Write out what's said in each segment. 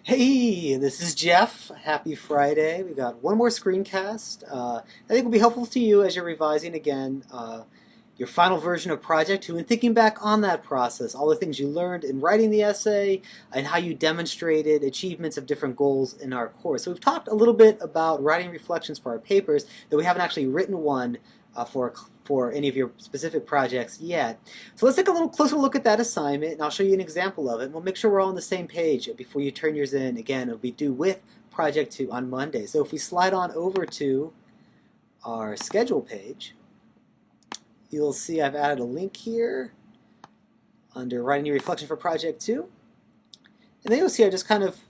Hey, this is Jeff. Happy Friday. We got one more screencast. I think will be helpful to you as you're revising again your final version of Project 2 and thinking back on that process, all the things you learned in writing the essay and how you demonstrated achievements of different goals in our course. So we've talked a little bit about writing reflections for our papers, though we haven't actually written one for any of your specific projects yet. So let's take a little closer look at that assignment, and I'll show you an example of it. And we'll make sure we're all on the same page before you turn yours in. Again, it'll be due with Project 2 on Monday. So if we slide on over to our schedule page, you'll see I've added a link here under Writing Your Reflection for Project 2. And then you'll see I just kind of,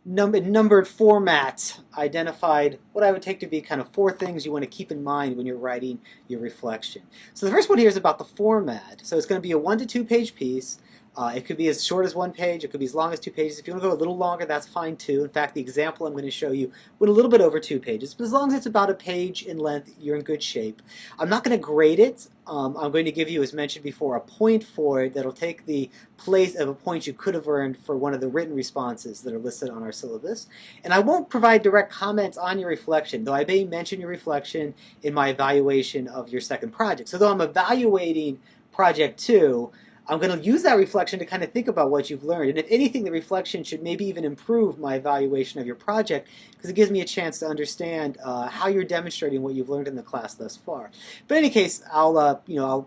numbered format identified what I would take to be kind of four things you want to keep in mind when you're writing your reflection. So the first one here is about the format. So it's going to be a 1 to 2 page piece. It could be as short as 1 page, it could be as long as 2 pages. If you want to go a little longer, that's fine too. In fact, the example I'm going to show you went a little bit over 2 pages, but as long as it's about a page in length, you're in good shape. I'm not going to grade it. I'm going to give you, as mentioned before, a point for it that'll take the place of a point you could have earned for one of the written responses that are listed on our syllabus. And I won't provide direct comments on your reflection, though I may mention your reflection in my evaluation of your second project. So though I'm evaluating Project 2, I'm going to use that reflection to kind of think about what you've learned. And if anything, the reflection should maybe even improve my evaluation of your project because it gives me a chance to understand how you're demonstrating what you've learned in the class thus far. But in any case, I'll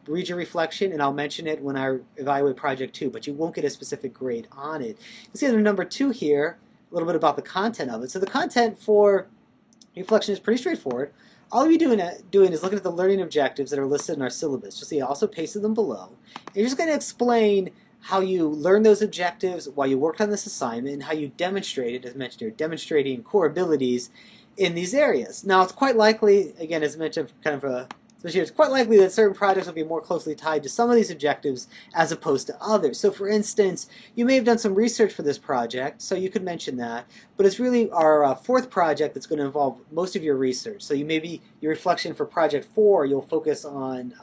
read your reflection and I'll mention it when I evaluate Project 2, but you won't get a specific grade on it. You see under number 2 here, a little bit about the content of it. So the content for reflection is pretty straightforward. All you're doing is looking at the learning objectives that are listed in our syllabus. You'll see I also pasted them below. And you're just going to explain how you learned those objectives, why you worked on this assignment, and how you demonstrated, as mentioned here, demonstrating core abilities in these areas. Now, it's quite likely, again, as mentioned, it's quite likely that certain projects will be more closely tied to some of these objectives as opposed to others. So for instance, you may have done some research for this project, so you could mention that, but it's really our fourth project that's going to involve most of your research. So your reflection for Project 4, you'll focus on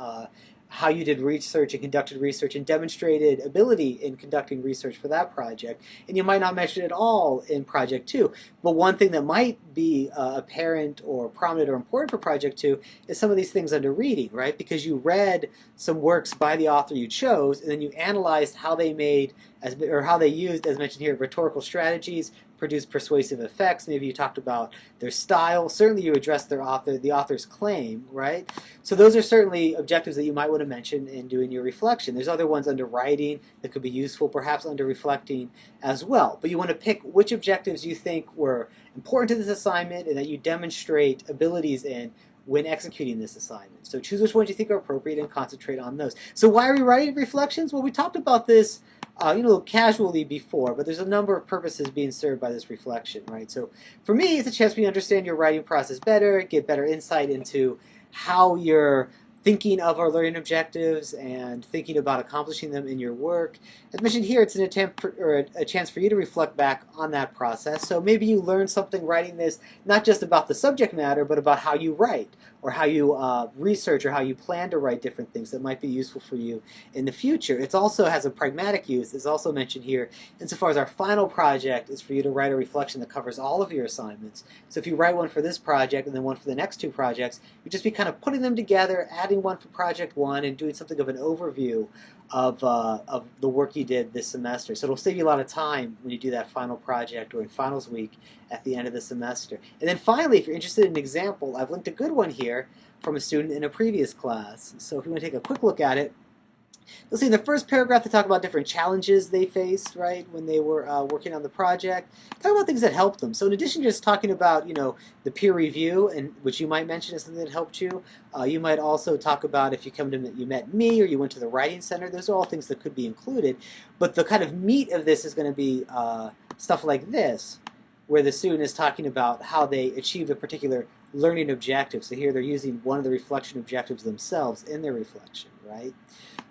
how you did research and conducted research and demonstrated ability in conducting research for that project. And you might not mention it all in Project 2. But one thing that might be apparent or prominent or important for Project 2 is some of these things under reading, right? Because you read some works by the author you chose, and then you analyzed how they how they used, as mentioned here, rhetorical strategies, produced persuasive effects. Maybe you talked about their style. Certainly you addressed the author's claim, right? So those are certainly objectives that you might want to mention in doing your reflection. There's other ones under writing that could be useful, perhaps under reflecting as well. But you want to pick which objectives you think were important to this assignment and that you demonstrate abilities in when executing this assignment. So choose which ones you think are appropriate and concentrate on those. So why are we writing reflections? Well, we talked about this casually before, but there's a number of purposes being served by this reflection, right? So for me, it's a chance for me to understand your writing process better, get better insight into how you're thinking of our learning objectives and thinking about accomplishing them in your work. As mentioned here, it's an attempt or a chance for you to reflect back on that process. So maybe you learned something writing this, not just about the subject matter, but about how you write or how you research or how you plan to write different things that might be useful for you in the future. It also has a pragmatic use, as also mentioned here, insofar as our final project is for you to write a reflection that covers all of your assignments. So if you write one for this project and then one for the next 2 projects, you just be kind of putting them together, adding one for Project 1 and doing something of an overview of the work you did this semester. So it'll save you a lot of time when you do that final project or in finals week at the end of the semester. And then finally, if you're interested in an example, I've linked a good one here from a student in a previous class. So if you want to take a quick look at it, you'll see in the first paragraph they talk about different challenges they faced, right, when they were working on the project. Talk about things that helped them. So in addition to just talking about, the peer review, and which you might mention as something that helped you, you might also talk about if you met me or you went to the writing center. Those are all things that could be included. But the kind of meat of this is going to be stuff like this, where the student is talking about how they achieved a particular learning objective. So here they're using one of the reflection objectives themselves in their reflection, right?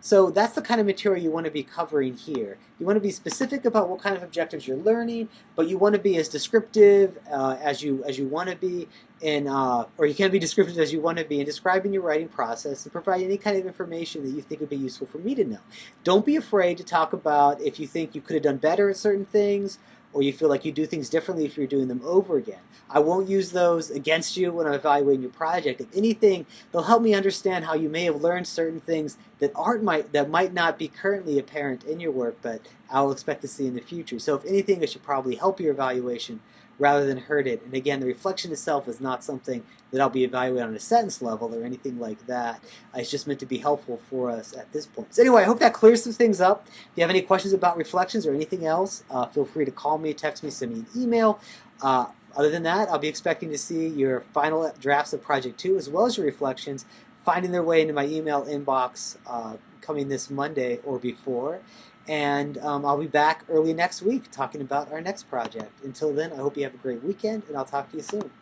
So that's the kind of material you want to be covering here. You want to be specific about what kind of objectives you're learning, but you want to be as descriptive as you want to be or you can be descriptive as you want to be in describing your writing process and provide any kind of information that you think would be useful for me to know. Don't be afraid to talk about if you think you could have done better at certain things, or you feel like you do things differently if you're doing them over again. I won't use those against you when I'm evaluating your project. If anything, they'll help me understand how you may have learned certain things that might not be currently apparent in your work, but I'll expect to see in the future. So if anything, it should probably help your evaluation rather than hurt it. And again, the reflection itself is not something that I'll be evaluating on a sentence level or anything like that. It's just meant to be helpful for us at this point. So anyway, I hope that clears some things up. If you have any questions about reflections or anything else, feel free to call me, text me, send me an email. Other than that, I'll be expecting to see your final drafts of Project 2 as well as your reflections finding their way into my email inbox coming this Monday or before. And I'll be back early next week talking about our next project. Until then, I hope you have a great weekend, and I'll talk to you soon.